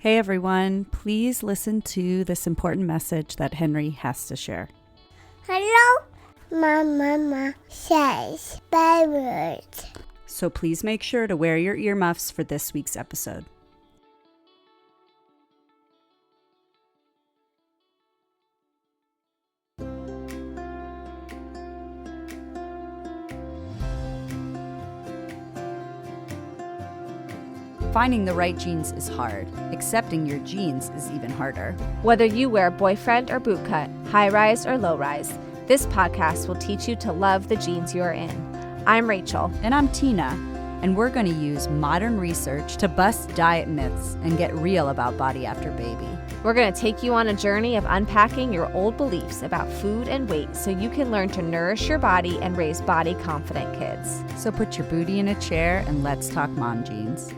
Hey everyone, please listen to this important message that Henry has to share. Hello, my mama says bad words. So please make sure to wear your earmuffs for this week's episode. Finding the right jeans is hard. Accepting your jeans is even harder. Whether you wear boyfriend or bootcut, high-rise or low-rise, this podcast will teach you to love the jeans you're in. I'm Rachel. And I'm Tina, and we're going to use modern research to bust diet myths and get real about body after baby. We're going to take you on a journey of unpacking your old beliefs about food and weight so you can learn to nourish your body and raise body-confident kids. So put your booty in a chair and let's talk mom jeans.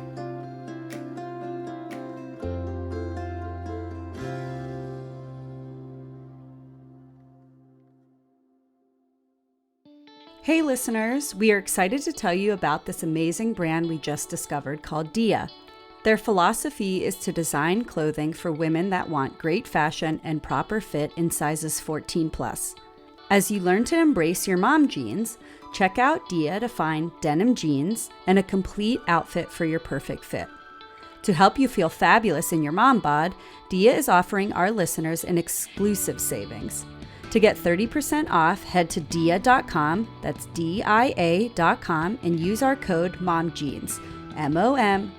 Hey listeners, we are excited to tell you about this amazing brand we just discovered called Dia. Their philosophy is to design clothing for women that want great fashion and proper fit in sizes 14 plus. As you learn to embrace your mom jeans, check out Dia to find denim jeans and a complete outfit for your perfect fit. To help you feel fabulous in your mom bod, Dia is offering our listeners an exclusive savings. To get 30% off, head to dia.com, that's dia.com, and use our code MOMGENES, MOMGENES.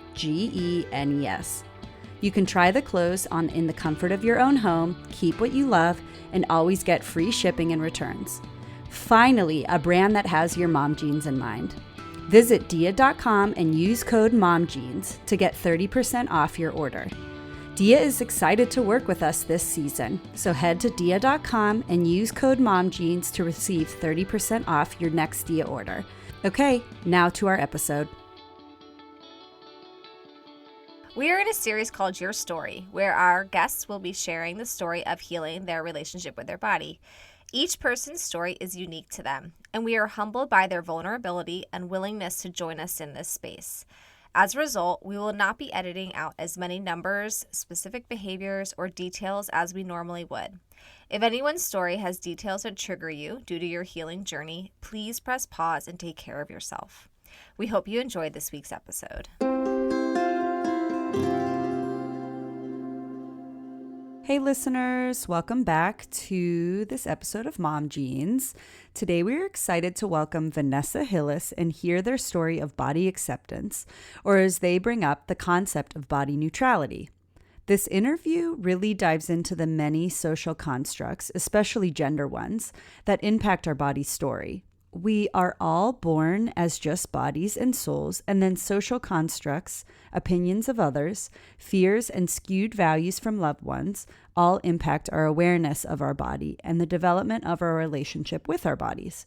You can try the clothes on in the comfort of your own home, keep what you love, and always get free shipping and returns. Finally, a brand that has your mom jeans in mind. Visit dia.com and use code MOMGENES to get 30% off your order. Dia is excited to work with us this season, so head to dia.com and use code MOMGENES to receive 30% off your next Dia order. Okay, now to our episode. We are in a series called Your Story, where our guests will be sharing the story of healing their relationship with their body. Each person's story is unique to them, and we are humbled by their vulnerability and willingness to join us in this space. As a result, we will not be editing out as many numbers, specific behaviors, or details as we normally would. If anyone's story has details that trigger you due to your healing journey, please press pause and take care of yourself. We hope you enjoyed this week's episode. Hey listeners, welcome back to this episode of Mom Jeans. Today we are excited to welcome Vanessa Hillis and hear their story of body acceptance, or as they bring up, the concept of body neutrality. This interview really dives into the many social constructs, especially gender ones, that impact our body story. We are all born as just bodies and souls, and then social constructs, opinions of others, fears, and skewed values from loved ones all impact our awareness of our body and the development of our relationship with our bodies.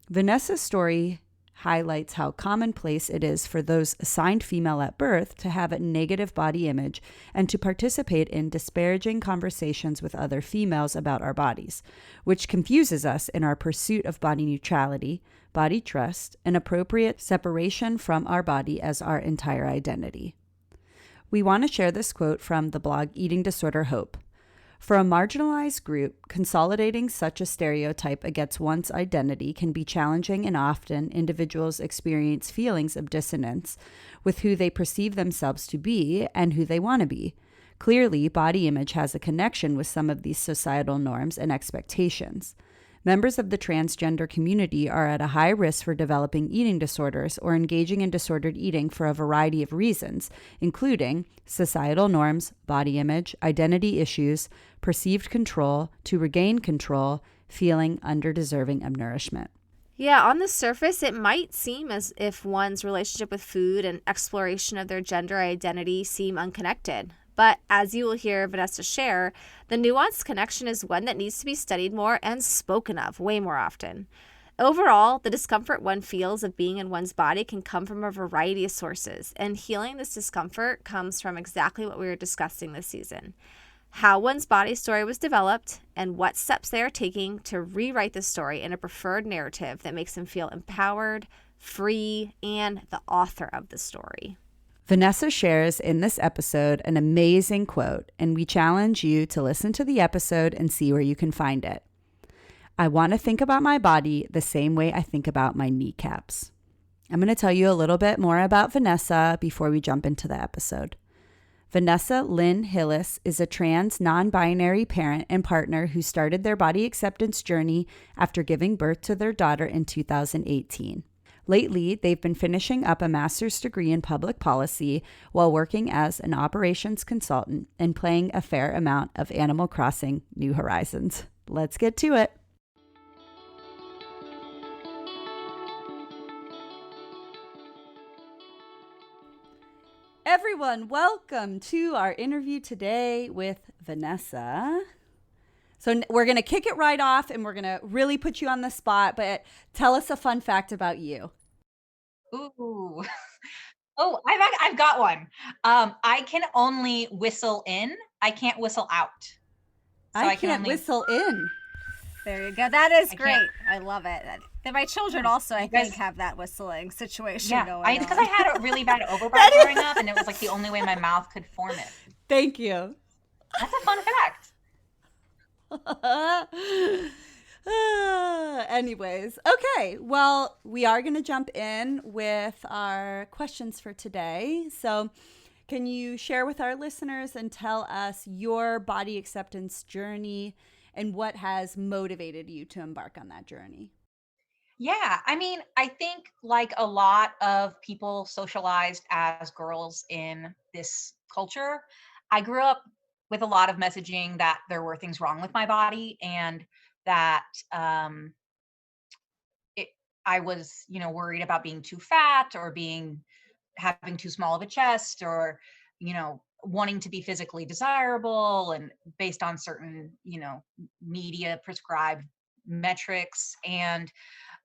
Vanessa's story highlights how commonplace it is for those assigned female at birth to have a negative body image and to participate in disparaging conversations with other females about our bodies, which confuses us in our pursuit of body neutrality, body trust, and appropriate separation from our body as our entire identity. We want to share this quote from the blog Eating Disorder Hope. For a marginalized group, consolidating such a stereotype against one's identity can be challenging, and often individuals experience feelings of dissonance with who they perceive themselves to be and who they want to be. Clearly, body image has a connection with some of these societal norms and expectations. Members of the transgender community are at a high risk for developing eating disorders or engaging in disordered eating for a variety of reasons, including societal norms, body image, identity issues, perceived control, to regain control, feeling underdeserving of nourishment. Yeah, on the surface, it might seem as if one's relationship with food and exploration of their gender identity seem unconnected. But as you will hear Vanessa share, the nuanced connection is one that needs to be studied more and spoken of way more often. Overall, the discomfort one feels of being in one's body can come from a variety of sources, and healing this discomfort comes from exactly what we were discussing this season: how one's body story was developed and what steps they are taking to rewrite the story in a preferred narrative that makes them feel empowered, free, and the author of the story. Vanessa shares in this episode an amazing quote, and we challenge you to listen to the episode and see where you can find it. I want to think about my body the same way I think about my kneecaps. I'm going to tell you a little bit more about Vanessa before we jump into the episode. Vanessa Lynn Hillis is a trans non-binary parent and partner who started their body acceptance journey after giving birth to their daughter in 2018. Lately, they've been finishing up a master's degree in public policy while working as an operations consultant and playing a fair amount of Animal Crossing New Horizons. Let's get to it. Everyone, welcome to our interview today with Vanessa. So we're going to kick it right off and we're going to really put you on the spot, but tell us a fun fact about you. Ooh. Oh, I've got one. I can only whistle in. I can't whistle out. So I can't whistle in. There you go. That is I great. can't. I love it. My children also, I think, have that whistling situation going on. Because I had a really bad overbite growing up, and it was like the only way my mouth could form it. Thank you. That's a fun fact. Anyways, okay. Well, we are going to jump in with our questions for today. So, can you share with our listeners and tell us your body acceptance journey and what has motivated you to embark on that journey? Yeah, I mean, I think like a lot of people socialized as girls in this culture, I grew up with a lot of messaging that there were things wrong with my body and that it, I was, worried about being too fat or having too small of a chest or, wanting to be physically desirable and based on certain, media prescribed metrics. And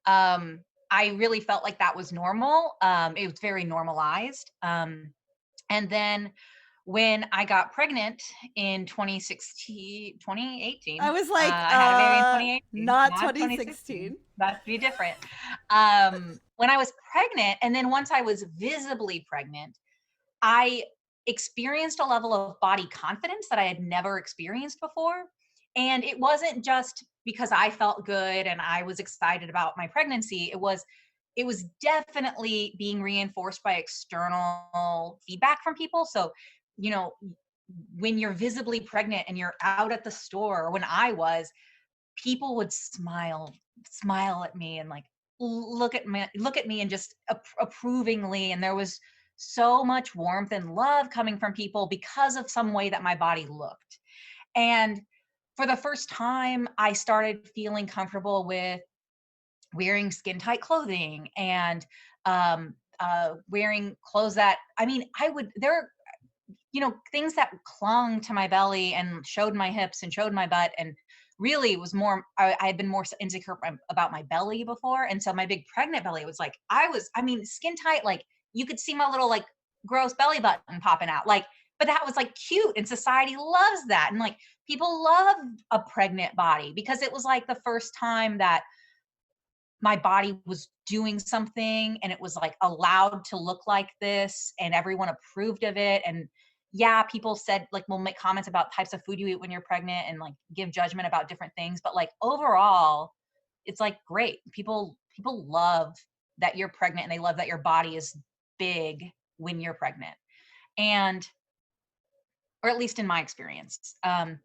I really felt like that was normal. It was very normalized. And then when I got pregnant in 2018, I was like, I had a baby in 2018, not 2016. 2016. That'd be different. When I was pregnant, and then once I was visibly pregnant, I experienced a level of body confidence that I had never experienced before. And it wasn't just because I felt good and I was excited about my pregnancy. It was definitely being reinforced by external feedback from people. So, when you're visibly pregnant and you're out at the store, or when I was, people would smile at me and like look at me and just approvingly. And there was so much warmth and love coming from people because of some way that my body looked. And for the first time, I started feeling comfortable with wearing skin tight clothing and wearing clothes that, things that clung to my belly and showed my hips and showed my butt. And really it was more, I had been more insecure about my belly before. And so my big pregnant belly was like, skin tight, like you could see my little like gross belly button popping out. Like, but that was like cute and society loves that. And like people love a pregnant body because it was like the first time that my body was doing something and it was like allowed to look like this and everyone approved of it. And yeah, people said like, we'll make comments about types of food you eat when you're pregnant and like give judgment about different things. But like overall, it's like great. People love that you're pregnant and they love that your body is big when you're pregnant. And, or at least in my experience. And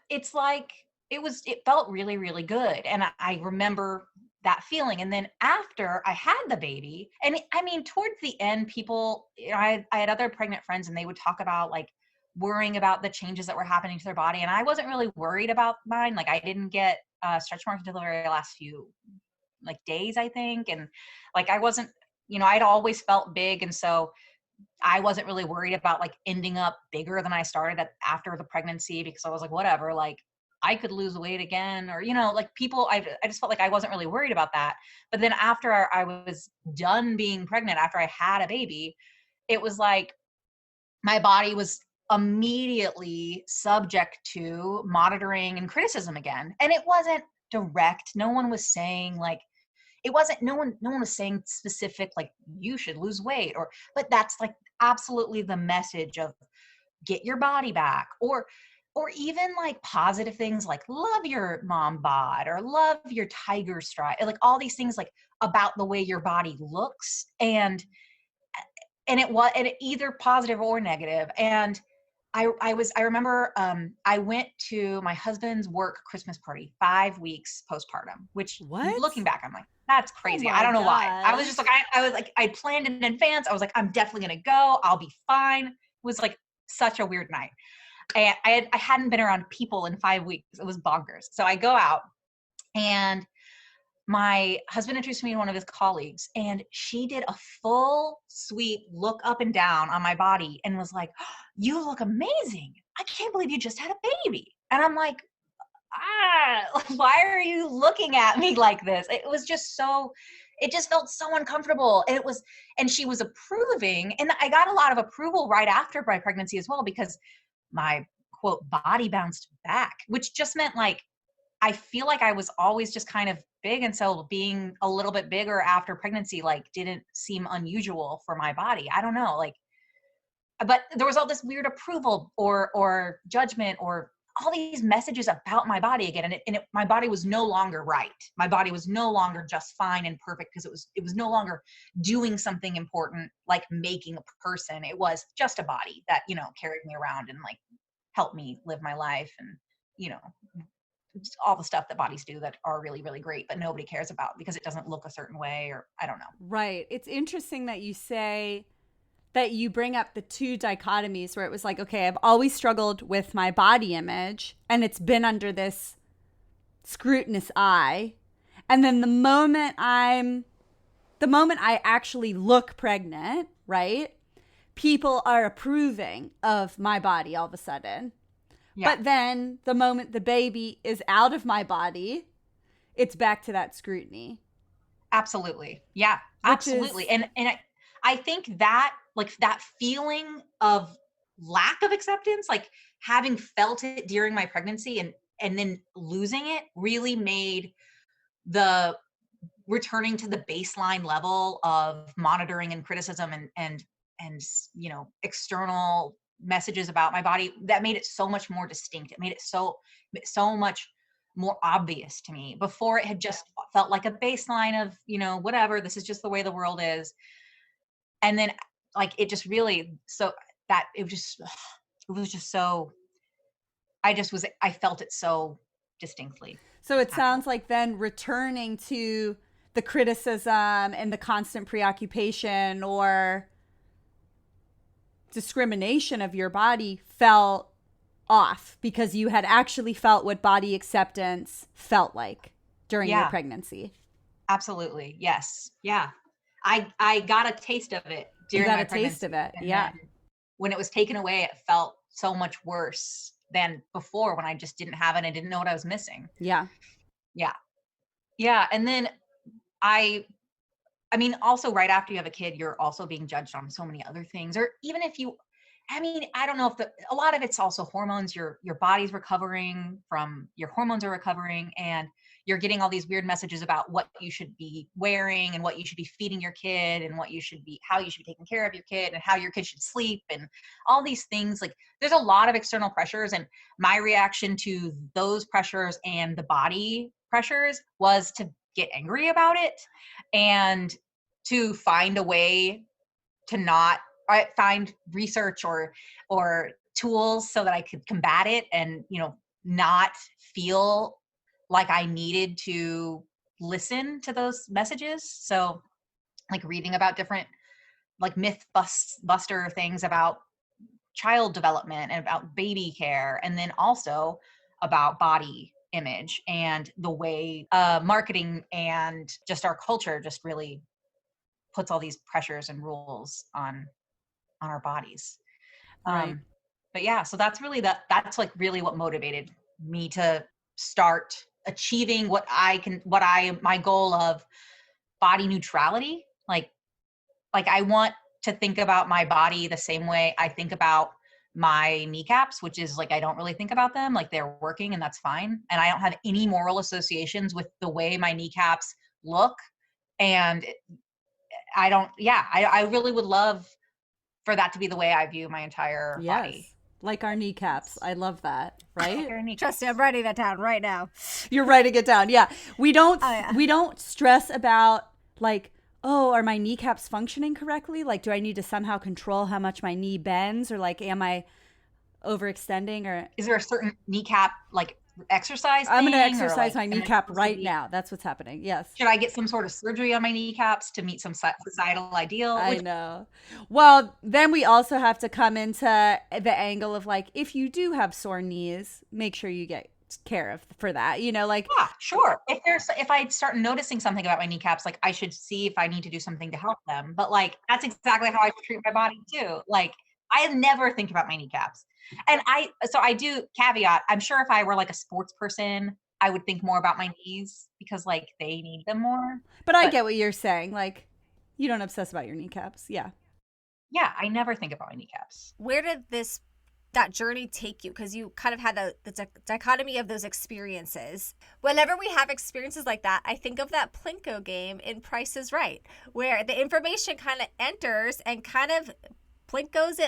it's like, it felt really, really good. And I remember that feeling. And then after I had the baby, and towards the end, people, I had other pregnant friends and they would talk about like worrying about the changes that were happening to their body. And I wasn't really worried about mine. Like I didn't get stretch marks until the very last few like days, I think. And like, I wasn't, I'd always felt big. And so I wasn't really worried about like ending up bigger than I started after the pregnancy because I was like, whatever, like I could lose weight again or, like people, I just felt like I wasn't really worried about that. But then after I was done being pregnant, after I had a baby, it was like my body was immediately subject to monitoring and criticism again. And it wasn't direct. No one was saying like, it wasn't, no one was saying specific, like, you should lose weight, but that's like absolutely the message of get your body back, or even like positive things like love your mom bod or love your tiger stride, like all these things like about the way your body looks. And either positive or negative. And I remember I went to my husband's work Christmas party 5 weeks postpartum, which What? looking back, I'm like, that's crazy. I my don't know why. I was gosh. just like, I was like, I planned it in advance. I was like, I'm definitely going to go. I'll be fine. It was like such a weird night. I hadn't been around people in 5 weeks. It was bonkers. So I go out, and my husband introduced me to one of his colleagues, and she did a full sweep look up and down on my body and was like, "Oh, you look amazing. I can't believe you just had a baby." And I'm like, why are you looking at me like this? It just felt so uncomfortable. And she was approving, and I got a lot of approval right after my pregnancy as well, because my quote body bounced back, which just meant like, I feel like I was always just kind of big. And so being a little bit bigger after pregnancy, like, didn't seem unusual for my body. I don't know, like, but there was all this weird approval or judgment or all these messages about my body again. And my body was no longer right. My body was no longer just fine and perfect, because it was no longer doing something important, like making a person. It was just a body that, carried me around and like helped me live my life. And, all the stuff that bodies do that are really, really great, but nobody cares about because it doesn't look a certain way, or I don't know. Right. It's interesting that you say that you bring up the two dichotomies where it was like, okay, I've always struggled with my body image and it's been under this scrutinous eye. And then the moment I actually look pregnant, right? People are approving of my body all of a sudden. Yeah. But then the moment the baby is out of my body, it's back to that scrutiny. Absolutely. Yeah, absolutely. And I think that, like, that feeling of lack of acceptance, like having felt it during my pregnancy and then losing it, really made the returning to the baseline level of monitoring and criticism and external messages about my body, that made it so much more distinct. It made it so much more obvious to me. Before, it had just felt like a baseline of, whatever, this is just the way the world is. And then like, it just really, so that it was just so, I felt it so distinctly. So it sounds like then returning to the criticism and the constant preoccupation or discrimination of your body felt off, because you had actually felt what body acceptance felt like during your pregnancy. Absolutely. Yes. Yeah. I got a taste of it during my pregnancy. Taste of it. Yeah. When it was taken away, it felt so much worse than before, when I just didn't have it and didn't know what I was missing. Yeah. Yeah. Yeah. And then I mean, also right after you have a kid, you're also being judged on so many other things. Or even if I don't know if a lot of it's also hormones. Your body's recovering from, your hormones are recovering, and you're getting all these weird messages about what you should be wearing and what you should be feeding your kid and how you should be taking care of your kid and how your kid should sleep and all these things. Like, there's a lot of external pressures, and my reaction to those pressures and the body pressures was to get angry about it and to find a way to not find research or tools so that I could combat it and, not feel like I needed to listen to those messages. So like reading about different like buster things about child development and about baby care, and then also about body image and the way marketing and just our culture just really puts all these pressures and rules on our bodies. Right. But yeah, so that's that's like really what motivated me to start achieving my goal of body neutrality. Like I want to think about my body the same way I think about my kneecaps, which is like, I don't really think about them like they're working, and that's fine. And I don't have any moral associations with the way my kneecaps look And I don't, yeah, I really would love for that to be the way I view my entire body. Yes. Like our kneecaps. I love that, right? Trust me, I'm writing that down right now. You're writing it down. Yeah. We don't Oh, yeah. we don't stress about like, oh, are my kneecaps functioning correctly? Like, do I need to somehow control how much my knee bends, or like am I overextending? Or Is there a certain kneecap like exercise I'm going to thing, or exercise like my am I kneecap supposed to right be, now. That's what's happening. Yes. should I get some sort of surgery on my kneecaps to meet some societal ideal? I Which, know. Well, then we also have to come into the angle of like, if you do have sore knees, make sure you get care of for that. Like, yeah, sure. If I start noticing something about my kneecaps, like I should see if I need to do something to help them. But like that's exactly how I treat my body too. Like I never think about my kneecaps. And I do caveat, I'm sure if I were like a sports person, I would think more about my knees because like they need them more. but I But get what you're saying. Like, you don't obsess about your kneecaps. Yeah. yeah, I never think about my kneecaps. Where did that journey take you? Because you kind of had the dichotomy of those experiences. Whenever we have experiences like that, I think of that Plinko game in Price is Right, where the information kind of enters and kind of Plinko's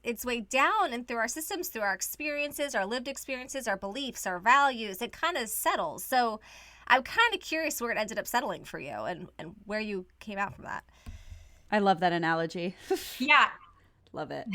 its way down and through our systems, through our experiences, our lived experiences, our beliefs, our values. It kind of settles. So I'm kind of curious where it ended up settling for you and where you came out from that. I love that analogy. Yeah. Love it.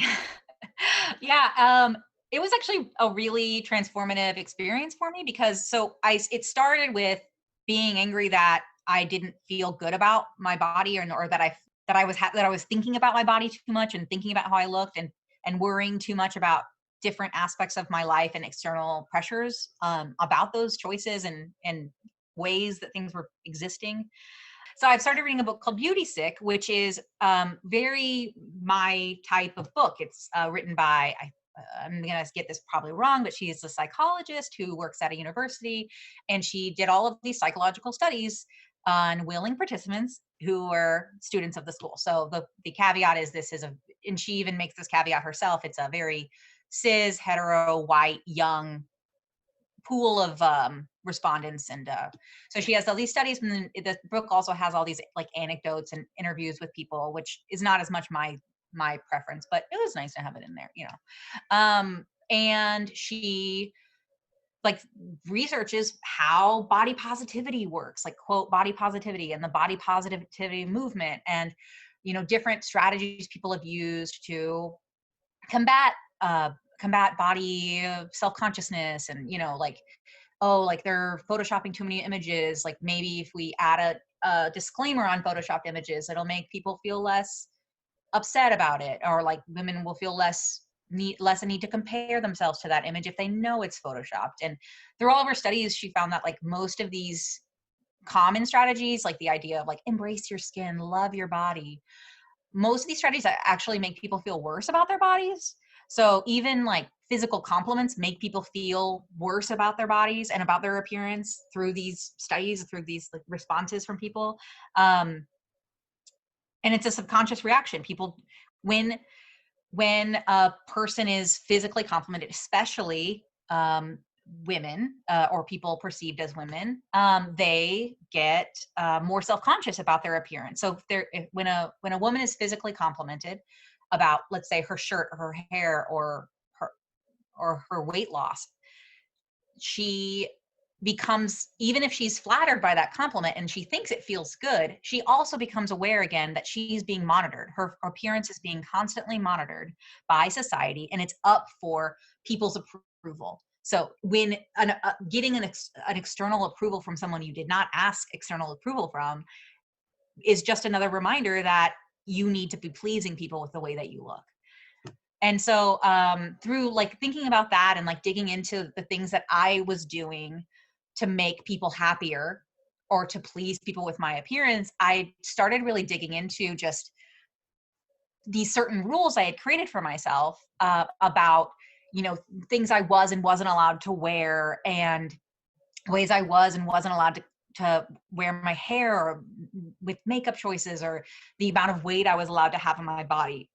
Yeah, it was actually a really transformative experience for me because it started with being angry that I didn't feel good about my body, or that I was thinking about my body too much and thinking about how I looked, and worrying too much about different aspects of my life and external pressures about those choices and ways that things were existing. So I've started reading a book called Beauty Sick, which is very my type of book. It's written by, I'm going to get this probably wrong, but she's a psychologist who works at a university. And she did all of these psychological studies on willing participants who were students of the school. So the caveat is and she even makes this caveat herself, it's a very cis, hetero, white, young pool of respondents, and so she has all these studies, and then the book also has all these like anecdotes and interviews with people, which is not as much my preference, but it was nice to have it in there, and she like researches how body positivity works, like quote body positivity and the body positivity movement, and different strategies people have used to combat body self-consciousness, and like, oh, like they're photoshopping too many images, like maybe if we add a disclaimer on photoshopped images, it'll make people feel less upset about it, or like women will feel less a need to compare themselves to that image if they know it's photoshopped. And through all of her studies, she found that like most of these common strategies, like the idea of like embrace your skin, love your body, most of these strategies actually make people feel worse about their bodies. So even like physical compliments make people feel worse about their bodies and about their appearance through these studies, through these like responses from people. And it's a subconscious reaction. People, when a person is physically complimented, especially women, or people perceived as women, they get more self-conscious about their appearance. So when a woman is physically complimented about, let's say, her shirt or her hair or her weight loss, she becomes, even if she's flattered by that compliment and she thinks it feels good, she also becomes aware again that she's being monitored. Her appearance is being constantly monitored by society, and it's up for people's approval. So when getting an external approval from someone you did not ask external approval from is just another reminder that you need to be pleasing people with the way that you look. And so through like thinking about that and like digging into the things that I was doing to make people happier or to please people with my appearance, I started really digging into just these certain rules I had created for myself about, things I was and wasn't allowed to wear, and ways I was and wasn't allowed to wear my hair, or with makeup choices, or the amount of weight I was allowed to have in my body.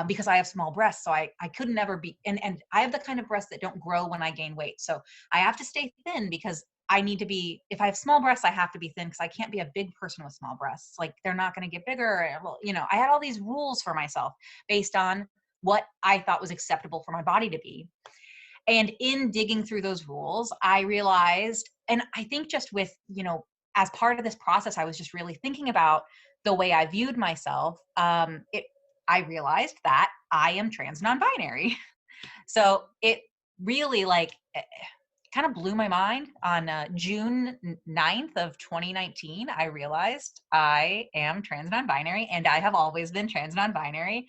Because I have small breasts, so I couldn't ever be, and I have the kind of breasts that don't grow when I gain weight. So I have to stay thin because I need to be, if I have small breasts, I have to be thin because I can't be a big person with small breasts. Like they're not going to get bigger. Well, I had all these rules for myself based on what I thought was acceptable for my body to be. And in digging through those rules, I realized, and I think just with, as part of this process, I was just really thinking about the way I viewed myself. I realized that I am trans non-binary. So it really kind of blew my mind on June 9th of 2019. I realized I am trans non-binary, and I have always been trans non-binary.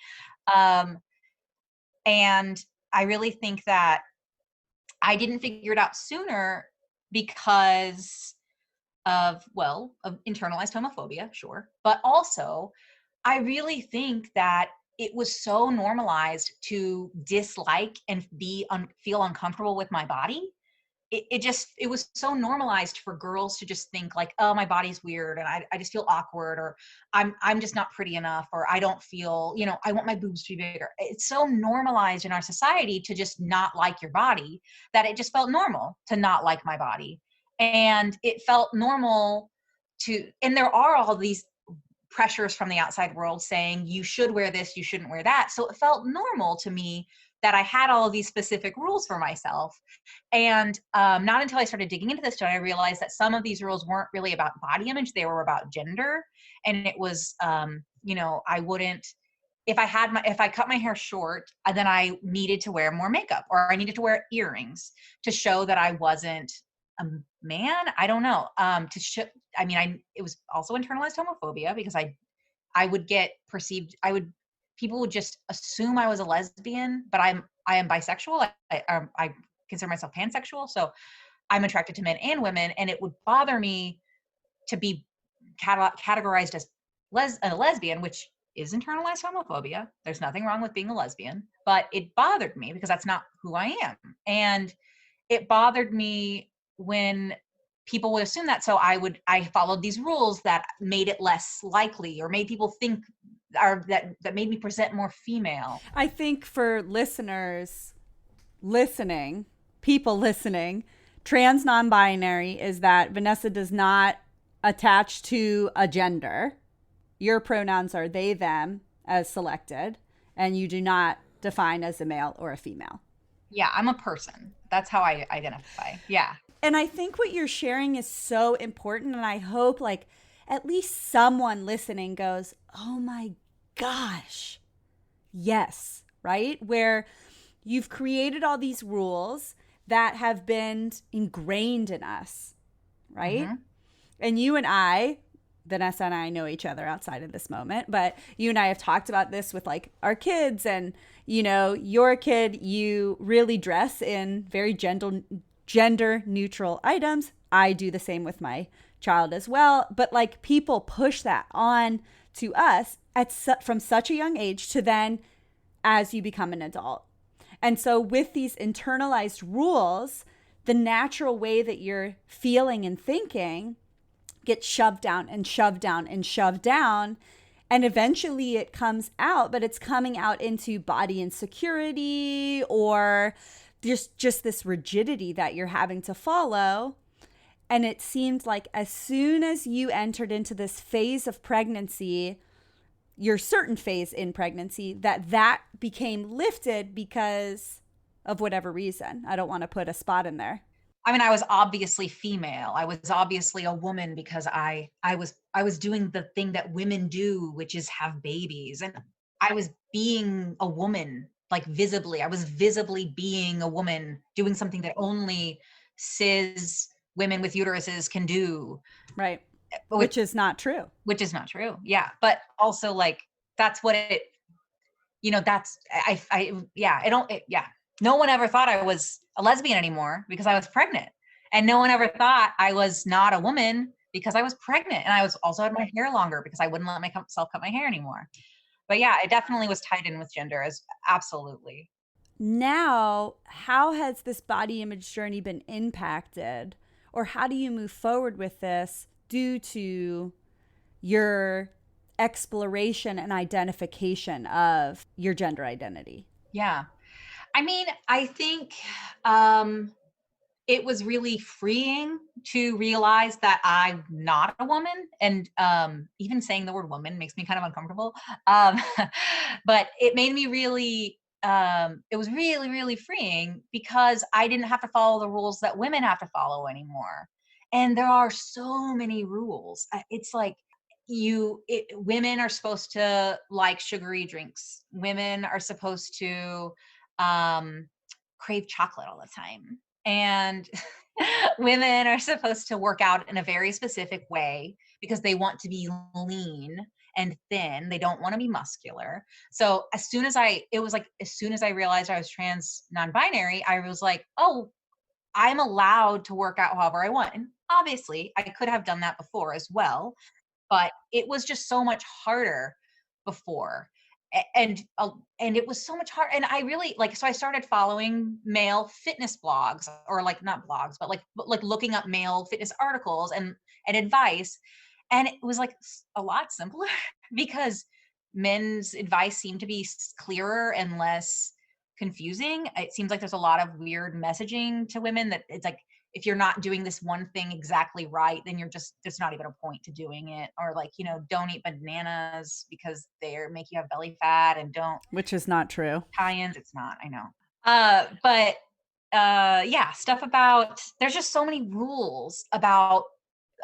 And I really think that I didn't figure it out sooner because of internalized homophobia, sure. But also, I really think that it was so normalized to dislike and feel uncomfortable with my body. It was so normalized for girls to just think like, oh, my body's weird and I just feel awkward, or I'm just not pretty enough, or I don't feel, I want my boobs to be bigger. It's so normalized in our society to just not like your body that it just felt normal to not like my body. And it felt normal and there are all these pressures from the outside world saying you should wear this, you shouldn't wear that. So it felt normal to me that I had all of these specific rules for myself. And not until I started digging into this did I realize that some of these rules weren't really about body image, they were about gender. And it was, I wouldn't, if I cut my hair short, then I needed to wear more makeup, or I needed to wear earrings to show that I wasn't a man. I don't know. It was also internalized homophobia because I would get perceived, people would just assume I was a lesbian, but I am bisexual. I consider myself pansexual. So I'm attracted to men and women, and it would bother me to be categorized as a lesbian, which is internalized homophobia. There's nothing wrong with being a lesbian, but it bothered me because that's not who I am. And it bothered me when people would assume that. So I followed these rules that made it less likely, or made people think, or that made me present more female. I think for people listening, trans non-binary is that Vanessa does not attach to a gender. Your pronouns are they, them, as selected, and you do not define as a male or a female. Yeah, I'm a person. That's how I identify. Yeah. And I think what you're sharing is so important. And I hope at least someone listening goes, oh my gosh, yes, right? Where you've created all these rules that have been ingrained in us, right? Mm-hmm. And you and I, Vanessa and I know each other outside of this moment, but you and I have talked about this with our kids, and your kid, you really dress in very gender neutral items. I do the same with my child as well. But people push that on to us from such a young age to then as you become an adult. And so with these internalized rules, the natural way that you're feeling and thinking gets shoved down and shoved down and shoved down. And eventually it comes out, but it's coming out into body insecurity or just this rigidity that you're having to follow. And it seemed like as soon as you entered into this phase of pregnancy, your certain phase in pregnancy, that became lifted because of whatever reason. I don't want to put a spot in there. I mean, I was obviously female. I was obviously a woman because I was doing the thing that women do, which is have babies. And I was being a woman, visibly. I was visibly being a woman, doing something that only cis women with uteruses can do. Right. Which is not true. Which is not true. Yeah. But also that's what it, that's, yeah. No one ever thought I was a lesbian anymore because I was pregnant. And no one ever thought I was not a woman because I was pregnant. And I was also had my hair longer because I wouldn't let myself cut my hair anymore. But yeah, it definitely was tied in with gender, as absolutely. Now, how has this body image journey been impacted? Or how do you move forward with this due to your exploration and identification of your gender identity? Yeah. I mean, I think it was really freeing to realize that I'm not a woman. And even saying the word woman makes me kind of uncomfortable. Um, but it made me really, it was really, really freeing because I didn't have to follow the rules that women have to follow anymore. And there are so many rules. It's like, women are supposed to like sugary drinks. Women are supposed to um, crave chocolate all the time. And women are supposed to work out in a very specific way because they want to be lean and thin. They don't want to be muscular. So as soon as I realized I was trans non-binary, I was like, oh, I'm allowed to work out however I want. And obviously I could have done that before as well, but it was just so much harder before. And it was so much hard. And I really like, so I started following male fitness blogs, or like not blogs, but like looking up male fitness articles and advice. And it was like a lot simpler because men's advice seemed to be clearer and less confusing. It seems like there's a lot of weird messaging to women that it's like, if you're not doing this one thing exactly right, then there's not even a point to doing it. Or like, don't eat bananas because they make you have belly fat, and don't Which is not true. Italians. It's not, I know. But yeah, stuff about, there's just so many rules about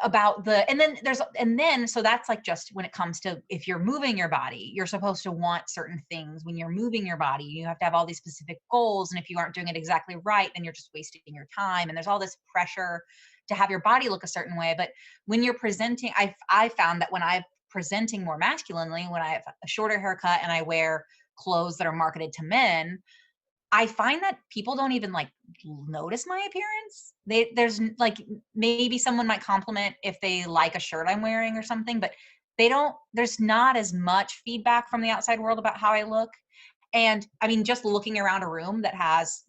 so that's like, just when it comes to, if you're moving your body, you're supposed to want certain things. When you're moving your body, you have to have all these specific goals, and if you aren't doing it exactly right, then you're just wasting your time, and there's all this pressure to have your body look a certain way. But when you're presenting, I found that when I'm presenting more masculinely, when I have a shorter haircut and I wear clothes that are marketed to men, I find that people don't even like notice my appearance. There's like, maybe someone might compliment if they like a shirt I'm wearing or something, but there's not as much feedback from the outside world about how I look. And I mean, just looking around a room that has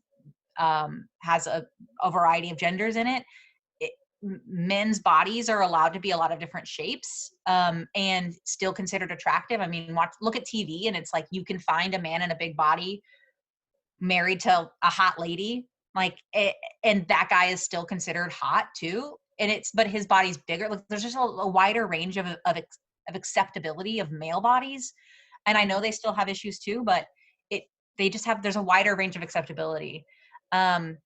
a variety of genders in it, men's bodies are allowed to be a lot of different shapes, and still considered attractive. I mean, look at TV, and it's like, you can find a man in a big body married to a hot lady, like and that guy is still considered hot too. But his body's bigger. Like, there's just a wider range of acceptability of male bodies. And I know they still have issues too, but there's a wider range of acceptability. And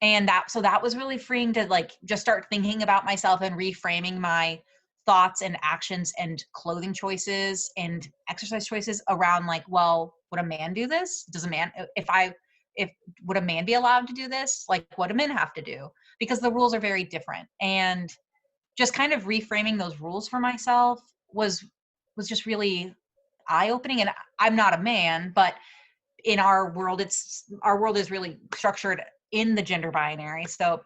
that was really freeing to like just start thinking about myself and reframing my thoughts and actions and clothing choices and exercise choices around like, well, would a man do this? Would a man be allowed to do this? Like, what do men have to do? Because the rules are very different. And just kind of reframing those rules for myself was just really eye-opening. And I'm not a man, but in our world is really structured in the gender binary. So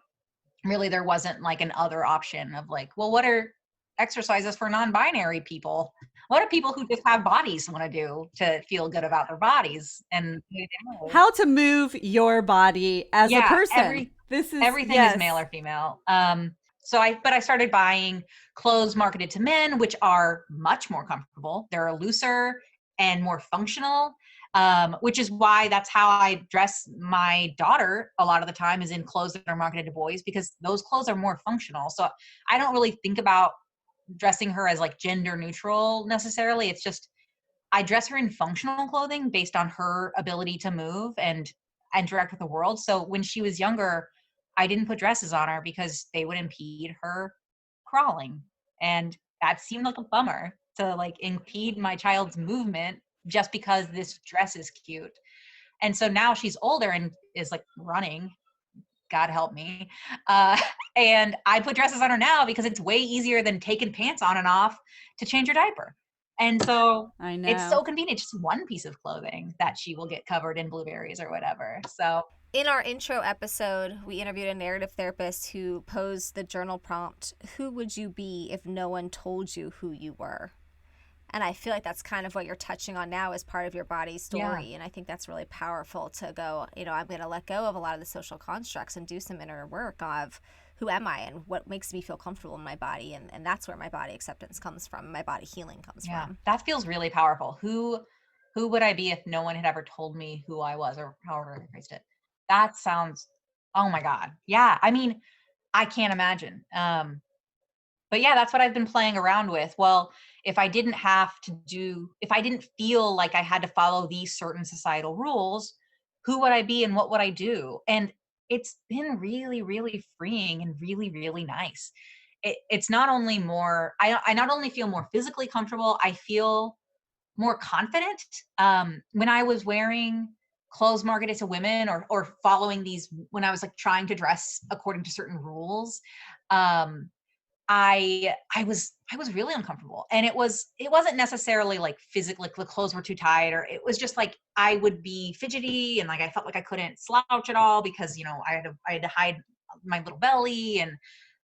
really there wasn't like an other option of like, well, what are exercises for non-binary people? What do people who just have bodies want to do to feel good about their bodies? And How to move your body as a person. Everything is male or female. But I started buying clothes marketed to men, which are much more comfortable. They're looser and more functional. Which is why that's how I dress my daughter a lot of the time, is in clothes that are marketed to boys, because those clothes are more functional. So I don't really think about dressing her as like gender neutral necessarily. It's just, I dress her in functional clothing based on her ability to move and interact with the world. So when she was younger, I didn't put dresses on her because they would impede her crawling. And that seemed like a bummer, to like impede my child's movement just because this dress is cute. And so now she's older and is like running, God help me. And I put dresses on her now because it's way easier than taking pants on and off to change her diaper. And so I know. It's so convenient. Just one piece of clothing that she will get covered in blueberries or whatever. So in our intro episode, we interviewed a narrative therapist who posed the journal prompt, "Who would you be if no one told you who you were?" And I feel like that's kind of what you're touching on now as part of your body story. Yeah. And I think that's really powerful to go, I'm going to let go of a lot of the social constructs and do some inner work of who am I and what makes me feel comfortable in my body. And that's where my body acceptance comes from, my body healing comes from. That feels really powerful. Who would I be if no one had ever told me who I was, or however I phrased it? That sounds Oh my God. Yeah. I mean, I can't imagine. But yeah, that's what I've been playing around with. Well, if I didn't if I didn't feel like I had to follow these certain societal rules, who would I be and what would I do? And it's been really, really freeing and really, really nice. It's not only I not only feel more physically comfortable, I feel more confident. When I was wearing clothes marketed to women or following these, when I was like trying to dress according to certain rules, um, I was really uncomfortable. And it wasn't necessarily like physically, like the clothes were too tight, or it was just like I would be fidgety and like I felt like I couldn't slouch at all because, I had to hide my little belly, and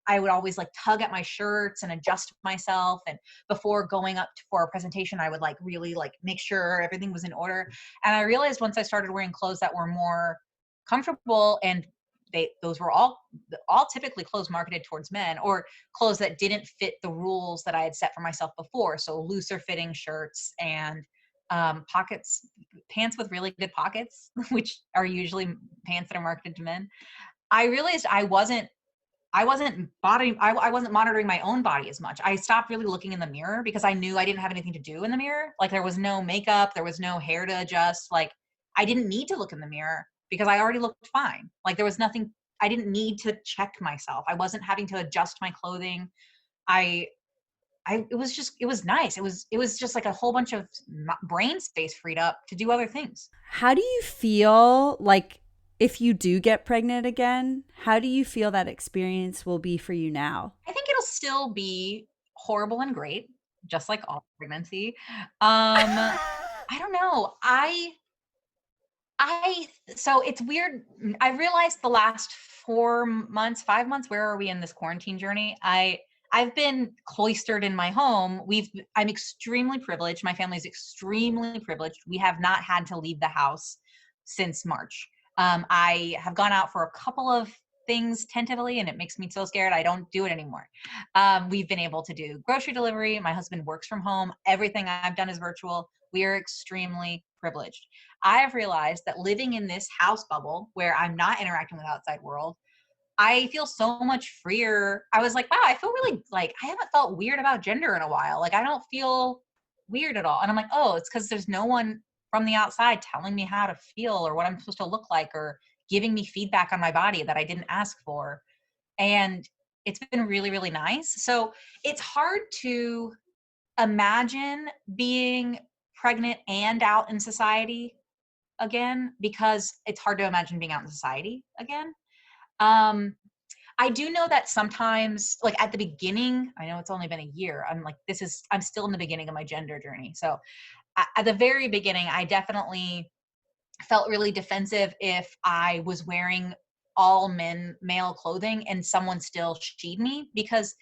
I would always like tug at my shirts and adjust myself. And before going up for a presentation, I would like really like make sure everything was in order. And I realized once I started wearing clothes that were more comfortable, and those were all typically clothes marketed towards men, or clothes that didn't fit the rules that I had set for myself before. So looser fitting shirts and pants with really good pockets, which are usually pants that are marketed to men. I realized I wasn't monitoring my own body as much. I stopped really looking in the mirror because I knew I didn't have anything to do in the mirror. Like there was no makeup, there was no hair to adjust. Like I didn't need to look in the mirror because I already looked fine. Like there was nothing, I didn't need to check myself. I wasn't having to adjust my clothing. I it was nice. It was just like a whole bunch of brain space freed up to do other things. How do you feel like if you do get pregnant again, how do you feel that experience will be for you now? I think it'll still be horrible and great, just like all pregnancy. I don't know. I so it's weird. I realized the last 4 months, 5 months, where are we in this quarantine journey? I've been cloistered in my home. I'm extremely privileged. My family's extremely privileged. We have not had to leave the house since March. I have gone out for a couple of things tentatively, and it makes me so scared. I don't do it anymore. We've been able to do grocery delivery. My husband works from home. Everything I've done is virtual. We are extremely privileged. I have realized that living in this house bubble where I'm not interacting with the outside world, I feel so much freer. I was like, wow, I feel really like I haven't felt weird about gender in a while. Like I don't feel weird at all. And I'm like, oh, it's because there's no one from the outside telling me how to feel or what I'm supposed to look like or giving me feedback on my body that I didn't ask for. And it's been really, really nice. So it's hard to imagine being pregnant and out in society again, because it's hard to imagine being out in society again. Um, I do know that sometimes, like at the beginning, I know it's only been a year. I'm still in the beginning of my gender journey. So at the very beginning, I definitely felt really defensive if I was wearing all male clothing and someone still she'd me, because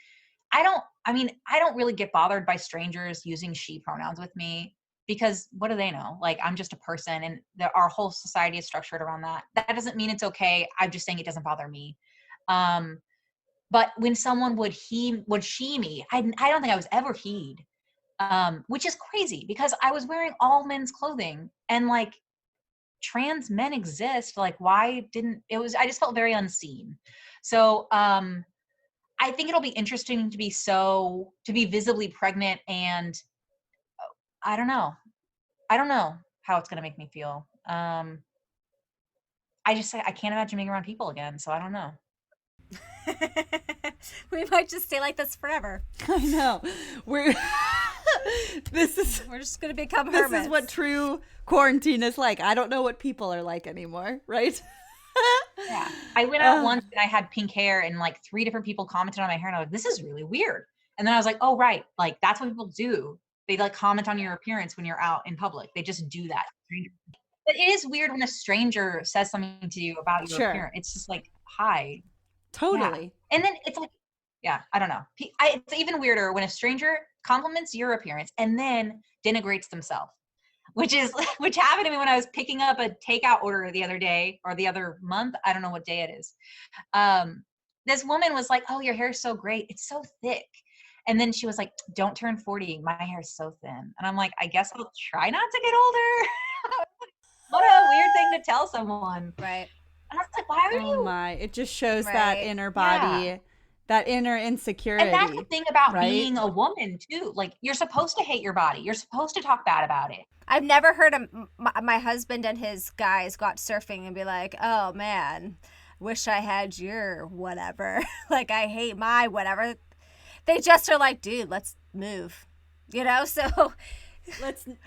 I don't really get bothered by strangers using she pronouns with me, because what do they know? Like I'm just a person, and our whole society is structured around that. That doesn't mean it's okay. I'm just saying it doesn't bother me. Um, but when someone would she me, I don't think I was ever he'd, which is crazy because I was wearing all men's clothing, and like trans men exist. Like why didn't it was I just felt very unseen. So I think it'll be interesting to be visibly pregnant, and I don't know. I don't know how it's gonna make me feel. I can't imagine being around people again, so I don't know. We might just stay like this forever. I know. We're We're just gonna become this hermits. is what true quarantine is like. I don't know what people are like anymore, right? Yeah. I went out once and I had pink hair, and like 3 different people commented on my hair, and I was like, this is really weird. And then I was like, oh right, like that's what people do. They like comment on your appearance when you're out in public. They just do that. But it is weird when a stranger says something to you about your Sure. appearance. It's just like, hi. Totally. Yeah. And then it's like, yeah, I don't know. It's even weirder when a stranger compliments your appearance and then denigrates themselves, which happened to me when I was picking up a takeout order the other day or the other month. I don't know what day it is. This woman was like, oh, your hair is so great. It's so thick. And then she was like, don't turn 40. My hair is so thin. And I'm like, I guess I'll try not to get older. What a weird thing to tell someone. Right. And I was like, why are Oh you? my, it just shows that Right. inner Yeah. body, that inner And that's the insecurity, thing about right? being a woman too. Like, you're supposed to hate your body. You're supposed to talk bad about it. I've never heard my husband and his guys go out surfing and be like, "Oh man, wish I had your whatever." Like, I hate my whatever. They just are like, "Dude, let's move." So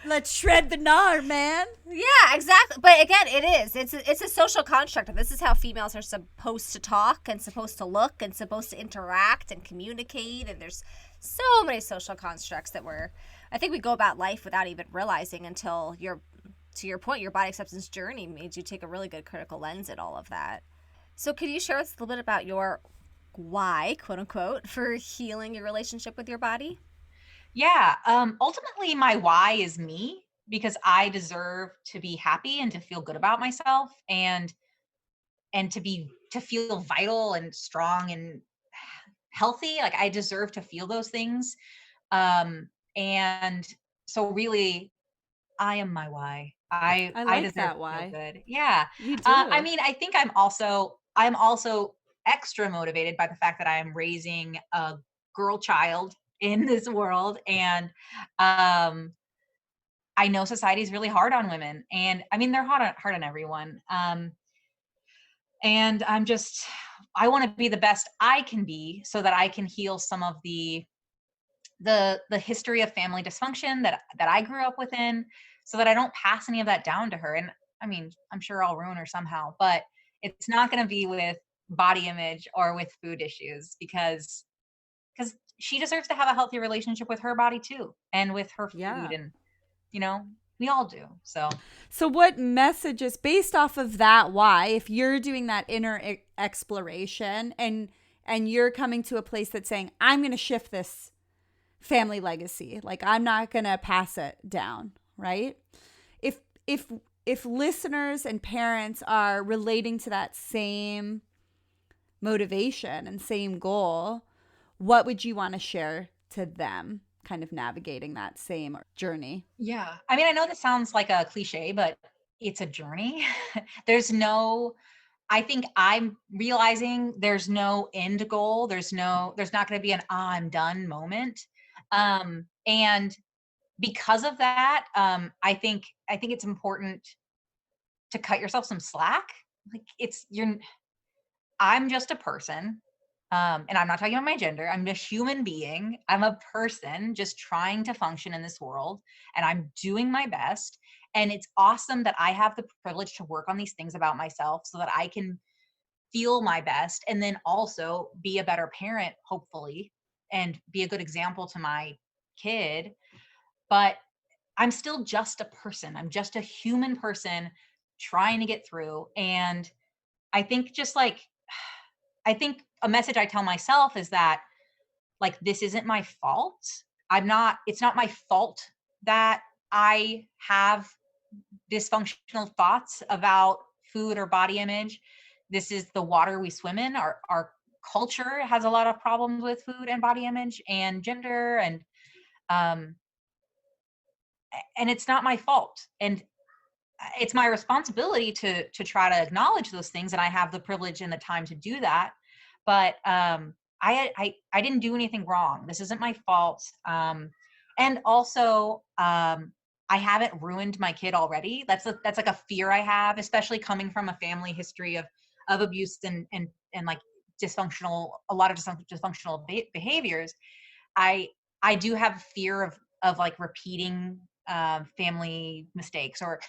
Let's shred the gnar, man. yeah, exactly. But again, it's a social construct. This is how females are supposed to talk and supposed to look and supposed to interact and communicate, and there's so many social constructs that I think we go about life without even realizing until to your point, your body acceptance journey made you take a really good critical lens at all of that. So could you share with us a little bit about your why, quote unquote, for healing your relationship with your body? Yeah. Ultimately, my why is me, because I deserve to be happy and to feel good about myself, and to feel vital and strong and healthy. Like, I deserve to feel those things. And so really, I am my why. I I like deserve that to feel why. good. Yeah. You I do. mean, I think I'm also extra motivated by the fact that I am raising a girl child in this world, and um I know society is really hard on women, and I mean, they're hard on everyone. And I want to be the best I can be so that I can heal some of the history of family dysfunction that I grew up within, so that I don't pass any of that down to her. And I mean, I'm sure I'll ruin her somehow, but it's not going to be with body image or with food issues, because she deserves to have a healthy relationship with her body too, and with her food, Yeah. and you know, we all do. So So, what messages, based off of that, why, if you're doing that inner exploration and you're coming to a place that's saying, I'm going to shift this family legacy, like I'm not going to pass it down, right? If if if listeners and parents are relating to that same motivation and same goal, what would you want to share to them, kind of navigating that same journey? yeah, I mean, I know this sounds like a cliche, but it's a journey. There's no I think I'm realizing there's no end goal. There's not going to be an I'm done moment. And because of that, I think it's important to cut yourself some slack. Like, I'm just a person. And I'm not talking about my gender. I'm a human being. I'm a person just trying to function in this world, and I'm doing my best. And it's awesome that I have the privilege to work on these things about myself so that I can feel my best, and then also be a better parent, hopefully, and be a good example to my kid. But I'm still just a person. I'm just a human person trying to get through. And I think just like, I think a message I tell myself is that, like, this isn't my fault. It's not my fault that I have dysfunctional thoughts about food or body image. This is the water we swim in. Our culture has a lot of problems with food and body image and gender, um and it's not my fault. And it's my responsibility to try to acknowledge those things, and I have the privilege and the time to do that. But I didn't do anything wrong. This isn't my fault. And also, I haven't ruined my kid already. That's like a fear I have, especially coming from a family history of abuse and like a lot of dysfunctional behaviors. I do have fear of like repeating family mistakes, or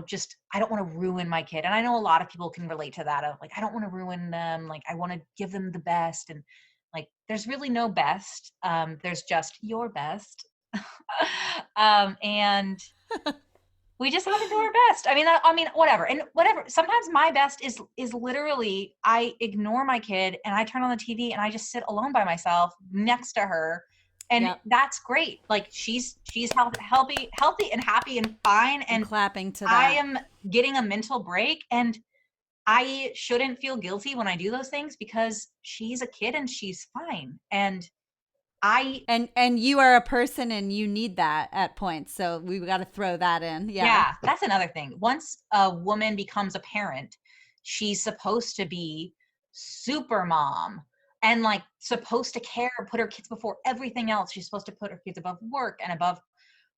just I don't want to ruin my kid. And I know a lot of people can relate to that, of like, I don't want to ruin them. Like, I want to give them the best. And like, there's really no best. There's just your best. And we just have to do our best. I mean, whatever. And whatever. Sometimes my best is literally I ignore my kid and I turn on the TV and I just sit alone by myself next to her. And Yep. that's great. Like, she's healthy and happy and fine. I'm And clapping to I that. am getting a mental break, and I shouldn't feel guilty when I do those things, because she's a kid and she's fine. And I And you are a person and you need that at points. So we've got to throw that in. Yeah. yeah, that's another thing. Once a woman becomes a parent, she's supposed to be super mom and like supposed to care, put her kids before everything else. She's supposed to put her kids above work and above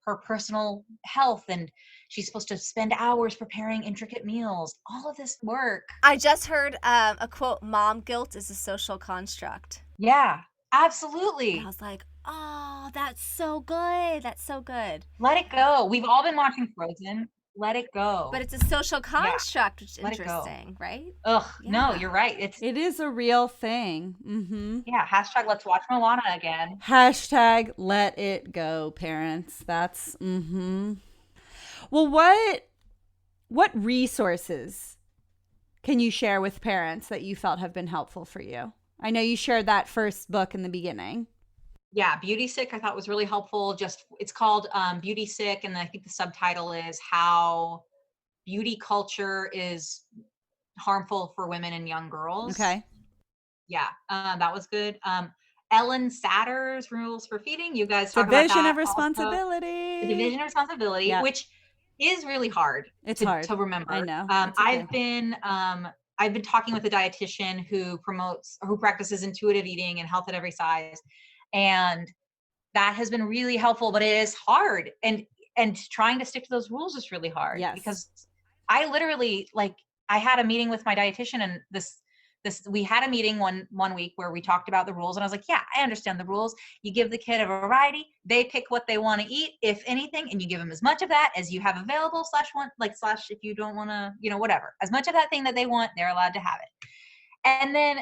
her personal health, and she's supposed to spend hours preparing intricate meals, all of this work. I just heard a quote, mom guilt is a social construct. Yeah, absolutely. And I was like, oh, that's so good. That's so good. Let it go. We've all been watching Frozen. Let it go. But it's a social construct, which is Let it go. interesting, right? Ugh, no, Yeah. you're right. It is a real thing. Mm-hmm. Yeah, hashtag let's watch Moana again. Hashtag let it go, parents. That's mm-hmm. Well, what resources can you share with parents that you felt have been helpful for you? I know you shared that first book in the beginning. Yeah, Beauty Sick I thought was really helpful. It's called Beauty Sick, and I think the subtitle is How Beauty Culture is Harmful for Women and Young Girls. Okay. Yeah, that was good. Ellen Satter's Rules for Feeding. You guys talk about that. Division of also. responsibility. The division of responsibility, Yeah. which is really hard. It's hard to remember. I know. I've been talking with a dietitian who practices intuitive eating and health at every size, and that has been really helpful. But it is hard, and trying to stick to those rules is really hard. Yes. Because I literally I had a meeting with my dietitian, and we had a meeting one week where we talked about the rules, and I was like, yeah, I understand the rules. You give the kid a variety, they pick what they want to eat, if anything, and you give them as much of that as you have available / if you don't want to, whatever, as much of that thing that they want, they're allowed to have it. And then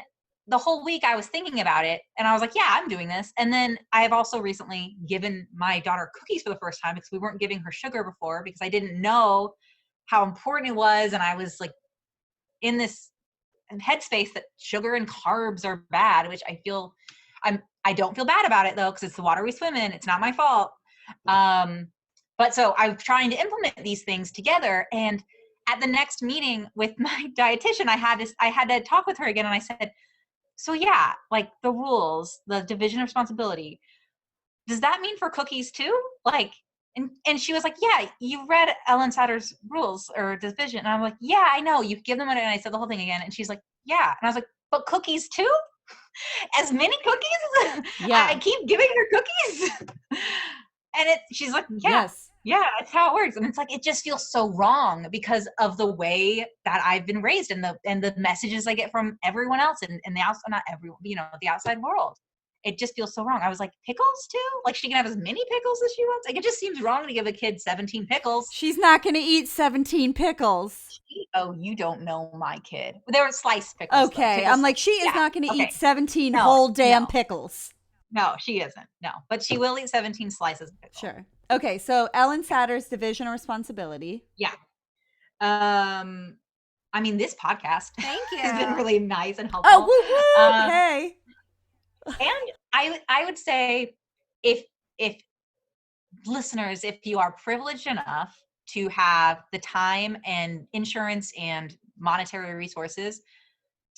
the whole week I was thinking about it, and I was like, yeah, I'm doing this. And then I have also recently given my daughter cookies for the first time, because we weren't giving her sugar before, because I didn't know how important it was. And I was like in this headspace that sugar and carbs are bad, which I don't feel bad about it though, because it's the water we swim in. It's not my fault. But so I'm trying to implement these things together. And at the next meeting with my dietitian, I had to talk with her again. And I said, so yeah, like the rules, the division of responsibility, does that mean for cookies too? And she was like, yeah, you read Ellen Satter's rules or division. And I'm like, yeah, I know. You give them it. And I said the whole thing again. And she's like, yeah. And I was like, but cookies too? As many cookies? Yeah. I keep giving her cookies. And she's like, yeah, Yes. yeah, that's how it works. And it's like, it just feels so wrong because of the way that I've been raised and the messages I get from everyone else and the outside, not everyone, the outside world. It just feels so wrong. I was like, pickles too? Like she can have as many pickles as she wants? Like it just seems wrong to give a kid 17 pickles. She's not going to eat 17 pickles. Oh, you don't know my kid. They were sliced pickles. Okay. I'm like, she is not going to eat 17 No, whole damn no. pickles. No, she isn't. No, but she will eat 17 slices of pickle. Sure. Okay. So Ellen Satter's division of responsibility. Yeah. I mean, this podcast Thank you. has been really nice and helpful. Oh, woo woo. Hey. And I would say if listeners, if you are privileged enough to have the time and insurance and monetary resources,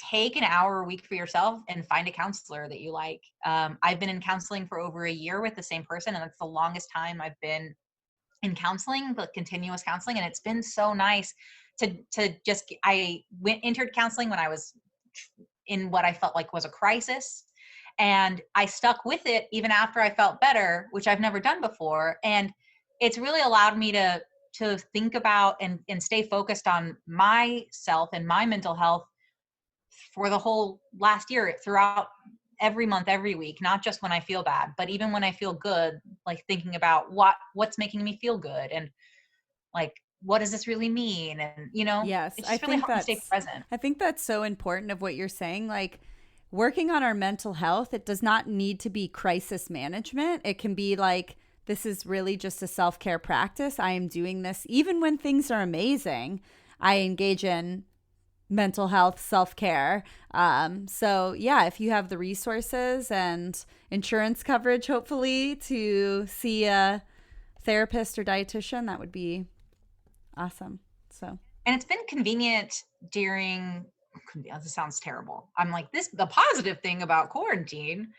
take an hour a week for yourself and find a counselor that you like. I've been in counseling for over a year with the same person, and that's the longest time I've been in counseling, but continuous counseling. And it's been so nice to just, entered counseling when I was in what I felt like was a crisis. And I stuck with it even after I felt better, which I've never done before. And it's really allowed me to think about and stay focused on myself and my mental health for the whole last year, throughout every month, every week, not just when I feel bad, but even when I feel good, like thinking about what's making me feel good and like, what does this really mean? And, yes, it's just really hard to stay present. I think that's so important of what you're saying. Like working on our mental health, it does not need to be crisis management. It can be like, this is really just a self-care practice. I am doing this even when things are amazing. I engage in mental health self-care. So yeah, if you have the resources and insurance coverage, hopefully, to see a therapist or dietitian, that would be awesome. So, and it's been convenient during, this sounds terrible. I'm like, the positive thing about quarantine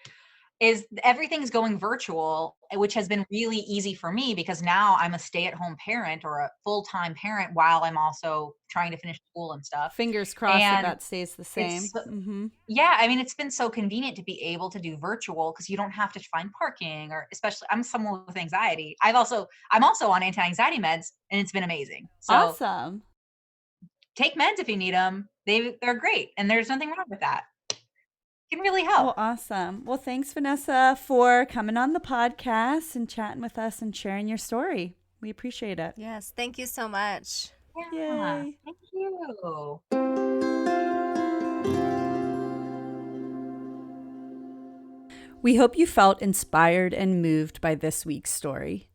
is everything's going virtual, which has been really easy for me because now I'm a stay-at-home parent or a full-time parent while I'm also trying to finish school and stuff. Fingers crossed And that stays the same. it's yeah, I mean, it's been so convenient to be able to do virtual because you don't have to find parking, or especially I'm someone with anxiety. I'm also on anti-anxiety meds, and it's been amazing. So Awesome. take meds if you need them. They're great, and there's nothing wrong with that. Can really help. Well, awesome. Well, thanks, Vanessa, for coming on the podcast and chatting with us and sharing your story. We appreciate it. Yes, thank you so much. Yeah, Yay. thank you. We hope you felt inspired and moved by this week's story.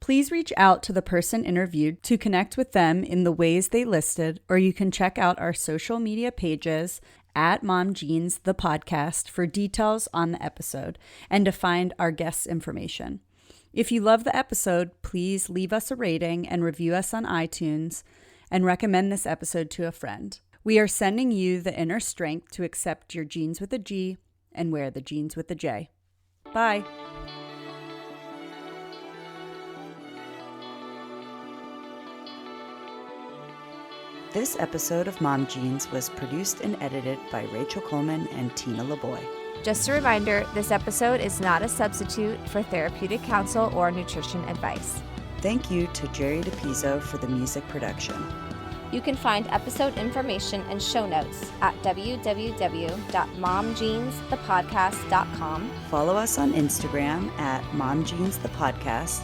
Please reach out to the person interviewed to connect with them in the ways they listed, or you can check out our social media pages at Mom Jeans, the podcast, for details on the episode and to find our guests' information. If you love the episode, please leave us a rating and review us on iTunes and recommend this episode to a friend. We are sending you the inner strength to accept your jeans with a G and wear the jeans with a J. Bye. This episode of Mom Jeans was produced and edited by Rachel Coleman and Tina LeBoy. Just a reminder, this episode is not a substitute for therapeutic counsel or nutrition advice. Thank you to Jerry DePizzo for the music production. You can find episode information and show notes at www.momjeansthepodcast.com. Follow us on Instagram at Mom Jeans the Podcast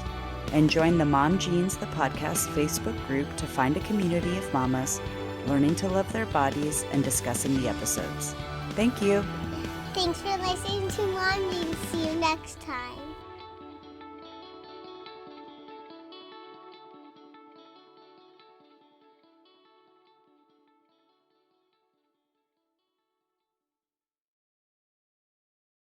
and join the Mom Jeans the Podcast Facebook group to find a community of mamas learning to love their bodies and discussing the episodes. Thank you. Thanks for listening to Mom Jeans. See you next time.